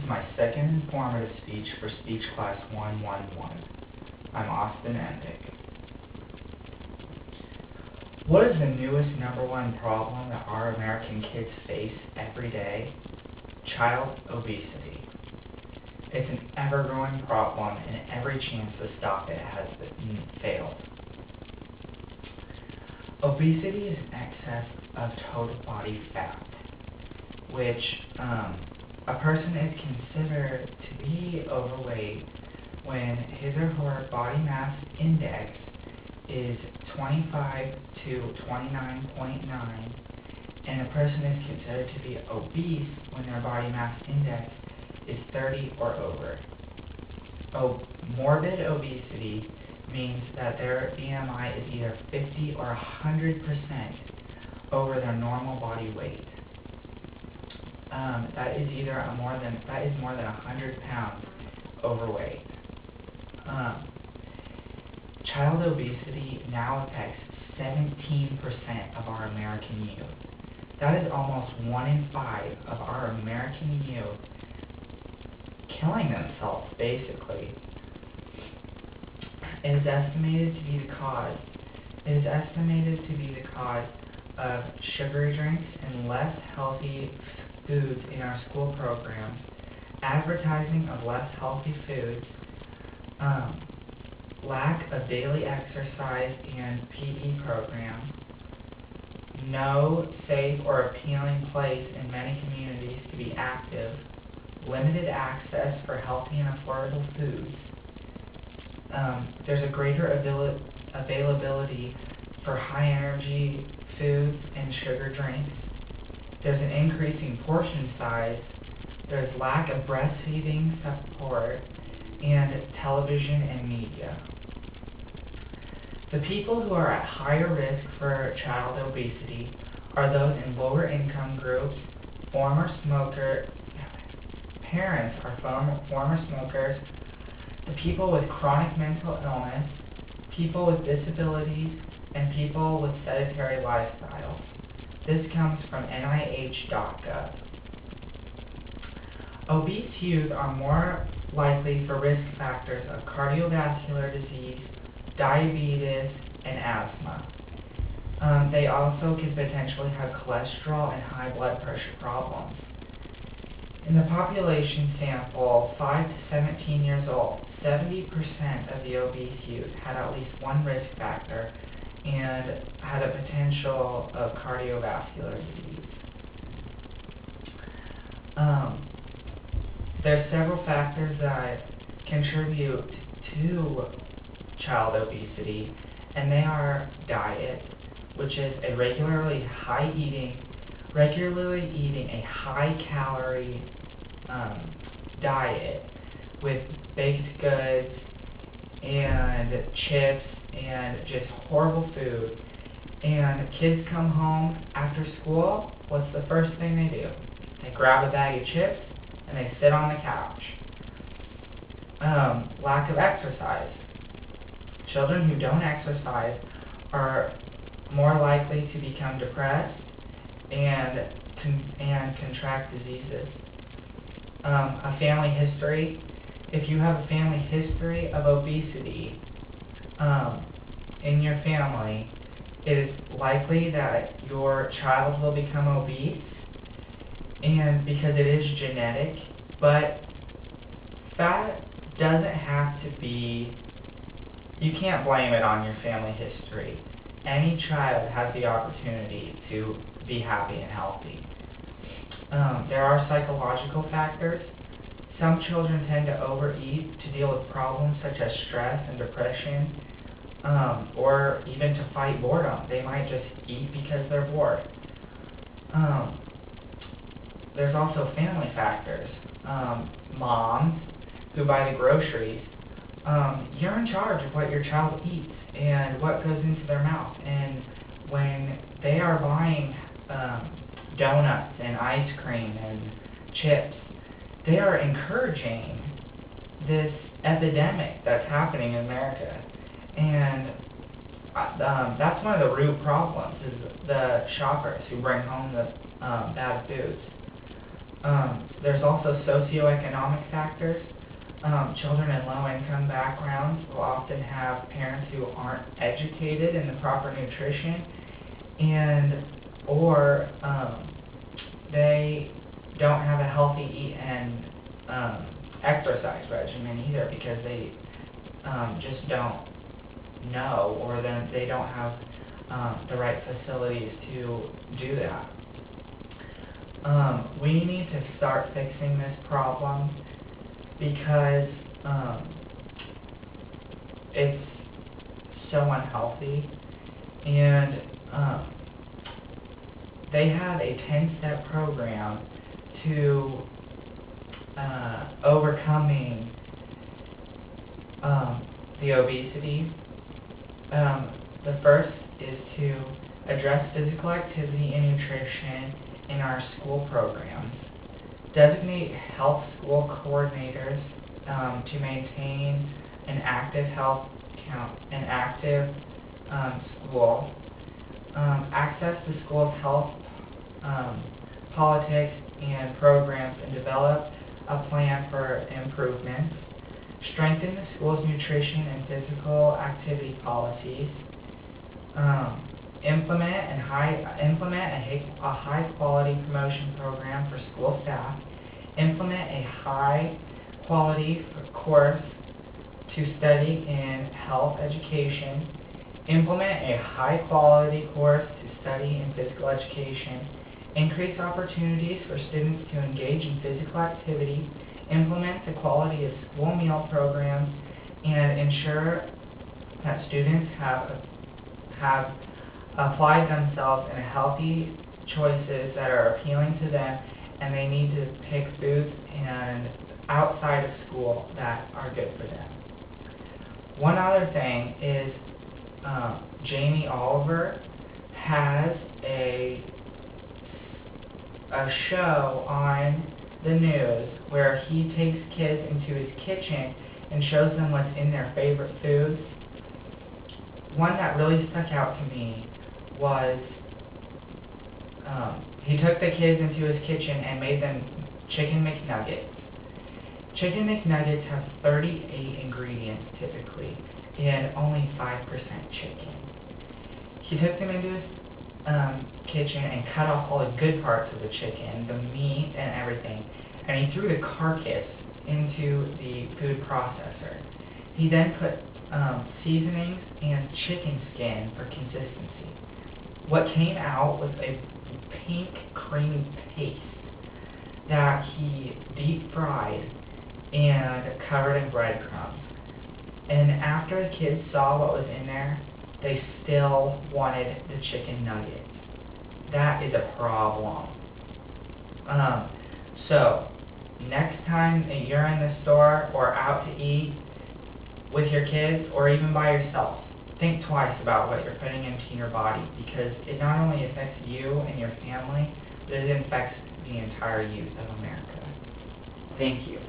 my second informative speech for Speech Class 111. I'm Austin Endick. What is the newest #1 problem that our American kids face every day? Child obesity. It's an ever-growing problem, and every chance to stop it has failed. Obesity is an excess of total body fat, which a person is considered to be overweight when his or her body mass index is 25 to 29.9, and a person is considered to be obese when their body mass index is 30 or over. Morbid obesity means that their BMI is either 50 or 100% over their normal body weight. That is more than 100 pounds overweight. Child obesity now affects 17% of our American youth. That is almost 1 in 5 of our American youth killing themselves, basically. It is estimated to be the cause of sugary drinks and less healthy foods in our school programs, advertising of less healthy foods, lack of daily exercise and PE programs, no safe or appealing place in many communities to be active, limited access for healthy and affordable foods. There's a greater availability for high-energy foods and sugar drinks. There's an increasing portion size. There's lack of breastfeeding support and television and media. The people who are at higher risk for child obesity are those in lower income groups, parents are former smokers, the people with chronic mental illness, people with disabilities, and people with sedentary lifestyles. This comes from NIH.gov. Obese youth are more likely for risk factors of cardiovascular disease, diabetes, and asthma. They also could potentially have cholesterol and high blood pressure problems. In the population sample, 5 to 17 years old, 70% of the obese youth had at least one risk factor and had a potential of cardiovascular disease. There's several factors that contribute to child obesity, and they are diet, which is a regularly eating a high-calorie diet with baked goods and chips and just horrible food. And kids come home after school, what's the first thing they do? They grab a bag of chips and they sit on the couch. Lack of exercise. Children who don't exercise are more likely to become depressed and contract diseases. A family history. If you have a family history of obesity in your family, it is likely that your child will become obese, and because it is genetic, but fat doesn't have to be, you can't blame it on your family history. Any child has the opportunity to be happy and healthy. There are psychological factors. Some children tend to overeat to deal with problems such as stress and depression, or even to fight boredom. They might just eat because they're bored. There's also family factors. Moms who buy the groceries, you're in charge of what your child eats and what goes into their mouth. And when they are buying donuts and ice cream and chips, they are encouraging this epidemic that's happening in America. And that's one of the root problems, is the shoppers who bring home the bad foods. There's also socioeconomic factors. Children in low-income backgrounds will often have parents who aren't educated in the proper nutrition, or they don't have a healthy eat and exercise regimen either, because they just don't know, or then they don't have the right facilities to do that. We need to start fixing this problem, because it's so unhealthy, and they have a 10-step program to overcoming the obesity. The first is to address physical activity and nutrition in our school programs. Designate health school coordinators to maintain an active school. Access the school's health politics and programs, and develop a plan for improvements. Strengthen the school's nutrition and physical activity policies. Implement a high-quality promotion program for school staff. Implement a high-quality course to study in health education. Implement a high-quality course to study in physical education. Increase opportunities for students to engage in physical activity. Implement the quality of school meal programs, and ensure that students have applied themselves in healthy choices that are appealing to them, and they need to pick foods and outside of school that are good for them. One other thing is Jamie Oliver has a show on the news where he takes kids into his kitchen and shows them what's in their favorite foods. One that really stuck out to me was he took the kids into his kitchen and made them chicken McNuggets. Chicken McNuggets have 38 ingredients typically, and only 5% chicken. He took them into his kitchen and cut off all the good parts of the chicken, the meat and everything, and he threw the carcass into the food processor. He then put seasonings and chicken skin for consistency. What came out was a pink creamy paste that he deep fried and covered in breadcrumbs. And after the kids saw what was in there, they still wanted the chicken nuggets. That is a problem. So, next time that you're in the store or out to eat with your kids, or even by yourself, think twice about what you're putting into your body, because it not only affects you and your family, but it affects the entire youth of America. Thank you.